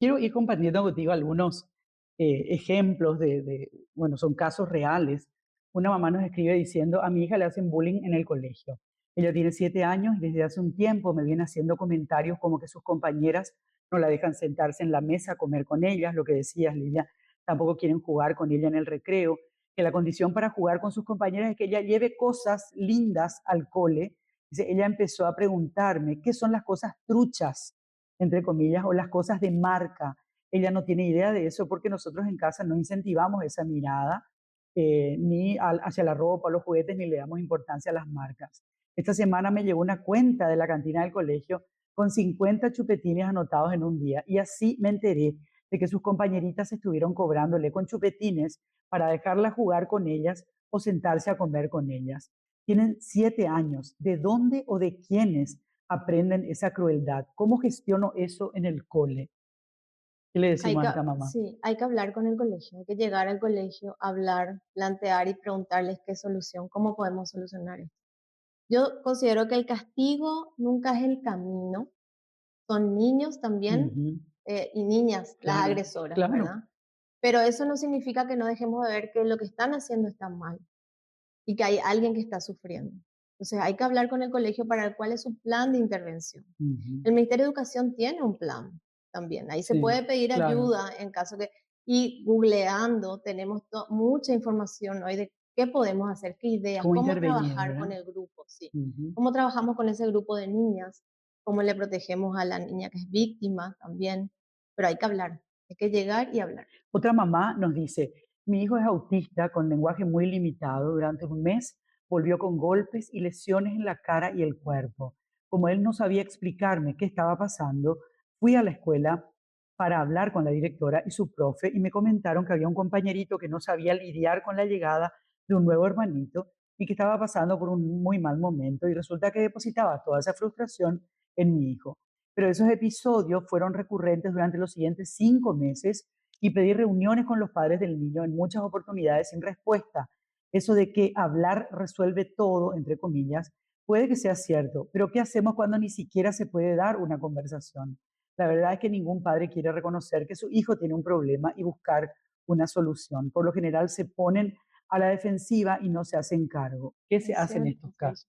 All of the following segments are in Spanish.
quiero ir compartiendo contigo algunos ejemplos bueno, son casos reales. Una mamá nos escribe diciendo, a mi hija le hacen bullying en el colegio. Ella tiene 7 años y desde hace un tiempo me viene haciendo comentarios como que sus compañeras no la dejan sentarse en la mesa a comer con ellas, lo que decías, Lidia, tampoco quieren jugar con ella en el recreo, que la condición para jugar con sus compañeras es que ella lleve cosas lindas al cole. Dice, ella empezó a preguntarme qué son las cosas truchas, entre comillas, o las cosas de marca. Ella no tiene idea de eso porque nosotros en casa no incentivamos esa mirada, hacia la ropa, los juguetes, ni le damos importancia a las marcas. Esta semana me llegó una cuenta de la cantina del colegio con 50 chupetines anotados en un día y así me enteré de que sus compañeritas estuvieron cobrándole con chupetines para dejarla jugar con ellas o sentarse a comer con ellas. Tienen 7 años. ¿De dónde o de quiénes aprenden esa crueldad? ¿Cómo gestiono eso en el cole? ¿Qué le Hay decimos que, a esta mamá? sí, hay que hablar con el colegio, hay que llegar al colegio, hablar, plantear y preguntarles qué solución, cómo podemos solucionar esto. Yo considero que el castigo nunca es el camino, son niños también Ujú, y niñas las claro, agresoras, claro. ¿verdad? Pero eso no significa que no dejemos de ver que lo que están haciendo está mal y que hay alguien que está sufriendo. Entonces hay que hablar con el colegio para ver cuál es su plan de intervención. Ujú, El Ministerio de Educación tiene un plan también. Ahí se sí, puede pedir claro. ayuda en caso que... Y googleando tenemos mucha información hoy de qué podemos hacer, qué ideas, ¿Cómo cómo intervenir, trabajar verdad? con el grupo, sí. Ujú. Cómo trabajamos con ese grupo de niñas, cómo le protegemos a la niña que es víctima también. Pero hay que hablar, hay que llegar y hablar. Otra mamá nos dice, mi hijo es autista con lenguaje muy limitado. Durante un mes volvió con golpes y lesiones en la cara y el cuerpo. Como él no sabía explicarme qué estaba pasando, fui a la escuela para hablar con la directora y su profe y me comentaron que había un compañerito que no sabía lidiar con la llegada de un nuevo hermanito y que estaba pasando por un muy mal momento y resulta que depositaba toda esa frustración en mi hijo. Pero esos episodios fueron recurrentes durante los siguientes 5 meses y pedir reuniones con los padres del niño en muchas oportunidades sin respuesta. Eso de que hablar resuelve todo, entre comillas, puede que sea cierto, pero ¿qué hacemos cuando ni siquiera se puede dar una conversación? La verdad es que ningún padre quiere reconocer que su hijo tiene un problema y buscar una solución. Por lo general se ponen a la defensiva y no se hacen cargo. ¿Qué se Es hace en estos cierto. casos?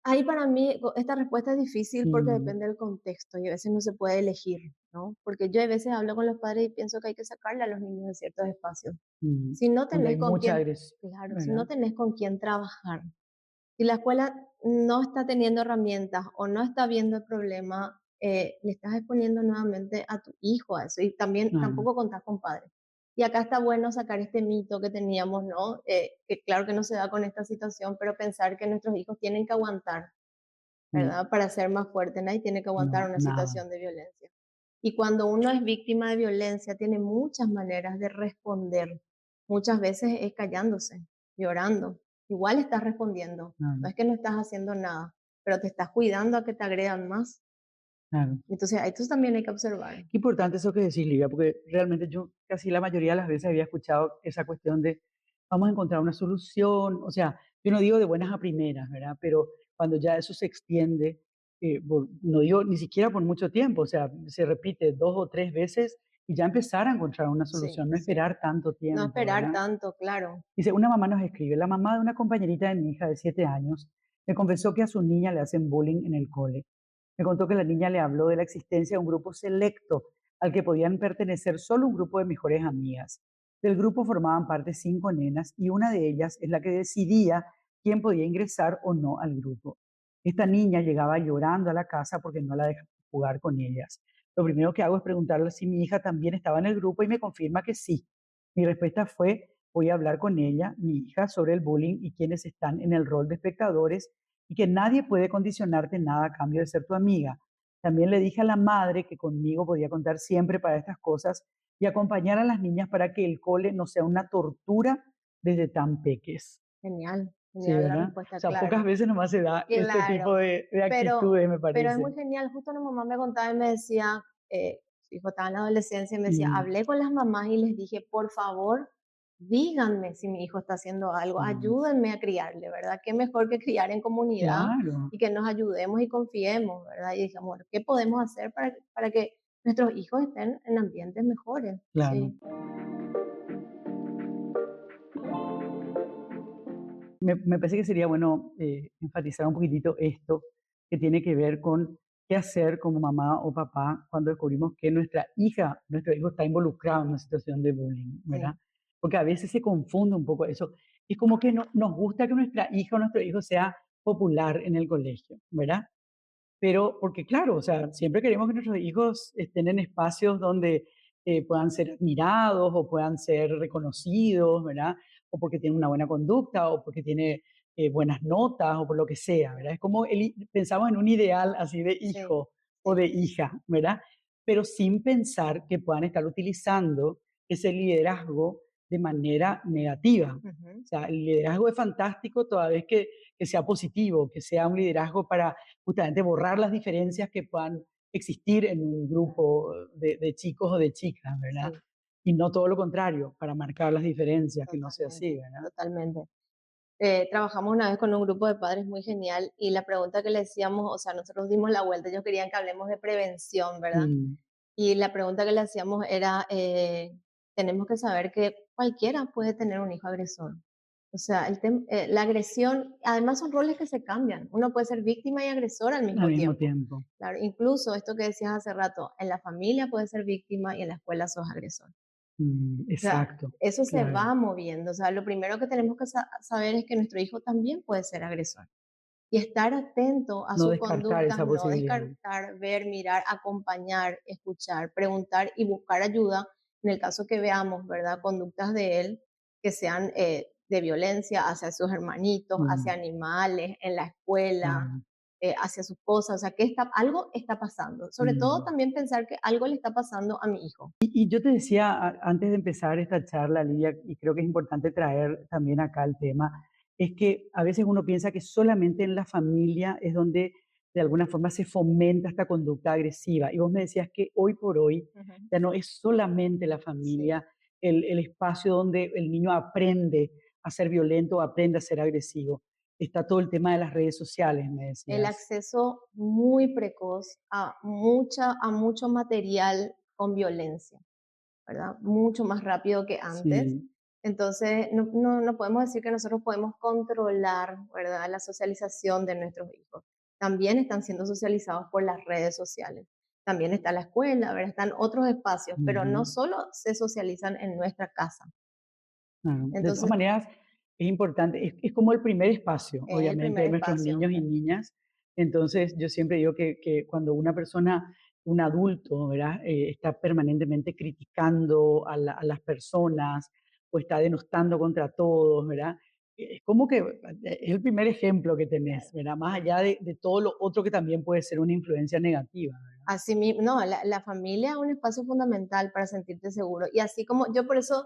Ahí para mí esta respuesta es difícil porque Mm, depende del contexto y a veces no se puede elegir, ¿no? Porque yo a veces hablo con los padres y pienso que hay que sacarle a los niños de ciertos espacios. mm. Si no Donde hay tenés con mucha quién, agresión, claro, si ¿verdad? no tenés con quién trabajar, si la escuela no está teniendo herramientas o no está viendo el problema, le estás exponiendo nuevamente a tu hijo a eso y también Ah, tampoco contás con padres. Y acá está bueno sacar este mito que teníamos, ¿no? Que claro que no se da con esta situación, pero pensar que nuestros hijos tienen que aguantar, mm, ¿verdad? Para ser más fuerte, nadie tiene que aguantar no, una nada. situación de violencia. Y cuando uno es víctima de violencia, tiene muchas maneras de responder. Muchas veces es callándose, llorando. Igual estás respondiendo. No Nada. es que no estás haciendo nada, pero te estás cuidando a que te agredan más. Claro. Entonces, esto también hay que observar. Qué importante eso que decís, Livia, porque realmente yo casi la mayoría de las veces había escuchado esa cuestión de vamos a encontrar una solución. O sea, yo no digo de buenas a primeras, ¿verdad? Pero cuando ya eso se extiende, no digo ni siquiera por mucho tiempo, o sea, se repite 2 o 3 veces y ya empezar a encontrar una Sí, solución, no sí. esperar tanto No tiempo, esperar ¿verdad? tanto, claro. Dice, una mamá nos escribe, la mamá de una compañerita de mi hija de 7 años me confesó que a su niña le hacen bullying en el cole. Me contó que la niña le habló de la existencia de un grupo selecto al que podían pertenecer solo un grupo de mejores amigas. Del grupo formaban parte 5 nenas y una de ellas es la que decidía quién podía ingresar o no al grupo. Esta niña llegaba llorando a la casa porque no la dejaban jugar con ellas. Lo primero que hago es preguntarle si mi hija también estaba en el grupo y me confirma que sí. Mi respuesta fue, voy a hablar con ella, mi hija, sobre el bullying y quienes están en el rol de espectadores y que nadie puede condicionarte nada a cambio de ser tu amiga. También le dije a la madre que conmigo podía contar siempre para estas cosas y acompañar a las niñas para que el cole no sea una tortura desde tan peques. Genial, Sí, genial la ¿verdad? O respuesta, sea, pocas claro. veces nomás se da este tipo Claro, de pero actitudes, me pero es parece. muy genial. Justo una mamá me contaba y me decía, su hijo estaba en la adolescencia y me decía: Mm, "Hablé con las mamás y les dije, por favor, díganme si mi hijo está haciendo algo, mm, ayúdenme a criarle", ¿verdad? Qué mejor que criar en comunidad claro. y que nos ayudemos y confiemos, ¿verdad? Y dijimos: "Bueno, ¿qué podemos hacer para que nuestros hijos estén en ambientes mejores. claro. Sí, Me parece que sería bueno enfatizar un poquitito esto que tiene que ver con qué hacer como mamá o papá cuando descubrimos que nuestra hija, nuestro hijo está involucrado en una situación de bullying, ¿verdad? sí, Porque a veces se confunde un poco eso. Es como que nos gusta que nuestra hija o nuestro hijo sea popular en el colegio, ¿verdad? Pero, porque claro, o sea, siempre queremos que nuestros hijos estén en espacios donde puedan ser admirados o puedan ser reconocidos, ¿verdad? O porque tiene una buena conducta o porque tiene buenas notas o por lo que sea, ¿verdad? Es como pensamos en un ideal así de sí, hijo o sí, de hija, ¿verdad? Pero sin pensar que puedan estar utilizando ese liderazgo de manera negativa. ujú, O sea, el liderazgo es fantástico toda vez que sea positivo, que sea un liderazgo para justamente borrar las diferencias que puedan existir en un grupo de chicos o de chicas, ¿verdad? sí, Y no todo lo contrario, para marcar las diferencias, que no sea así, totalmente, ¿verdad? totalmente. Trabajamos una vez con un grupo de padres muy genial y la pregunta que le decíamos, o sea, nosotros dimos la vuelta, ellos querían que hablemos de prevención, ¿verdad? Mm, Y la pregunta que le hacíamos era, tenemos que saber que cualquiera puede tener un hijo agresor. O sea, la agresión, además son roles que se cambian. Uno puede ser víctima y agresor al al mismo mismo tiempo. tiempo. Claro, incluso esto que decías hace rato, en la familia puedes ser víctima y en la escuela sos agresor. O sea, Exacto, eso se claro. va moviendo. O sea, lo primero que tenemos que saber es que nuestro hijo también puede ser agresor. Y estar atento a No sus descartar conductas, esa no posibilidad. descartar, ver, mirar, acompañar, escuchar, preguntar y buscar ayuda en el caso que veamos, ¿verdad? Conductas de él que sean de violencia hacia sus hermanitos, hacia Mm, animales, en la escuela, claro. hacia sus cosas. O sea, algo está pasando. Sobre todo Mm. también pensar que algo le está pasando a mi hijo. Y yo te decía antes de empezar esta charla, Lidia, y creo que es importante traer también acá el tema, es que a veces uno piensa que solamente en la familia es donde de alguna forma se fomenta esta conducta agresiva. Y vos me decías que hoy por hoy Ujú. ya no es solamente la Sí. familia el espacio donde el niño aprende a ser violento o aprende a ser agresivo. Está todo el tema de las redes sociales, me El decías. acceso muy precoz a mucho material con violencia, ¿verdad? Mucho más rápido que antes. Sí. Entonces, no podemos decir que nosotros podemos controlar, ¿verdad?, la socialización de nuestros hijos. También están siendo socializados por las redes sociales. También está la escuela, ¿verdad? Están otros espacios, pero no Ujú. solo se socializan en nuestra casa. Claro. De todas Entonces, maneras, es importante, es como el primer espacio, es el obviamente, primer de nuestros espacio. niños y niñas. Entonces, yo siempre digo que cuando una persona, un adulto, ¿verdad? Está permanentemente criticando a las personas o está denostando contra todos, ¿verdad? Es como que es el primer ejemplo que tenés, Claro, ¿verdad? Más claro. allá de todo lo otro que también puede ser una influencia negativa, ¿verdad? Así mismo, no, la familia es un espacio fundamental para sentirte seguro. Y así como yo por eso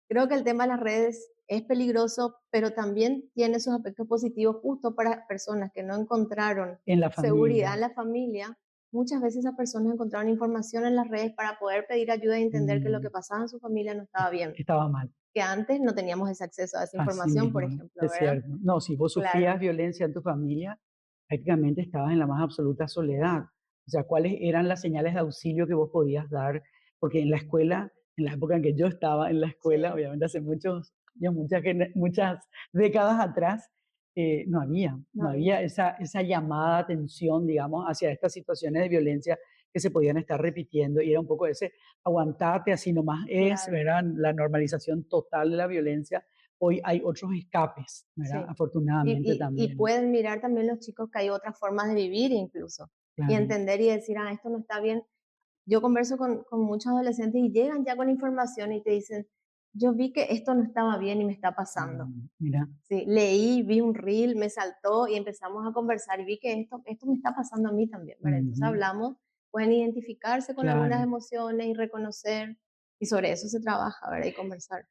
creo que el tema de las redes es peligroso, pero también tiene sus aspectos positivos justo para personas que no encontraron En la seguridad en familia. la familia. Muchas veces esas personas encontraron información en las redes para poder pedir ayuda y entender que lo que Mm, pasaba en su familia no estaba bien, estaba mal. que antes no teníamos ese acceso a esa Así información, por mismo, ejemplo, es ¿verdad? cierto. No, si vos Claro, sufrías violencia en tu familia, prácticamente estabas en la más absoluta soledad. O sea, ¿cuáles eran las señales de auxilio que vos podías dar? Porque en la escuela, en la época en que yo estaba en la escuela, sí, obviamente hace muchos años, muchas décadas atrás, no no había. había esa llamada de atención, digamos, hacia estas situaciones de violencia que se podían estar repitiendo. Y era un poco ese aguantate, así nomás es, Claro, ¿verdad? La normalización total de la violencia. Hoy hay otros escapes, ¿verdad? sí. Afortunadamente Y también, pueden mirar también los chicos que hay otras formas de vivir incluso, y claro. entender y decir, ah, esto no está bien. Yo converso con muchos adolescentes y llegan ya con información y te dicen, yo vi que esto no estaba bien y me está pasando. Mira, Sí, leí, vi un reel, me saltó y empezamos a conversar y vi que esto me está pasando a mí también, ¿verdad? Entonces ujú, hablamos, pueden identificarse con algunas claro. emociones y reconocer, y sobre eso se trabaja, ¿verdad? Y conversar.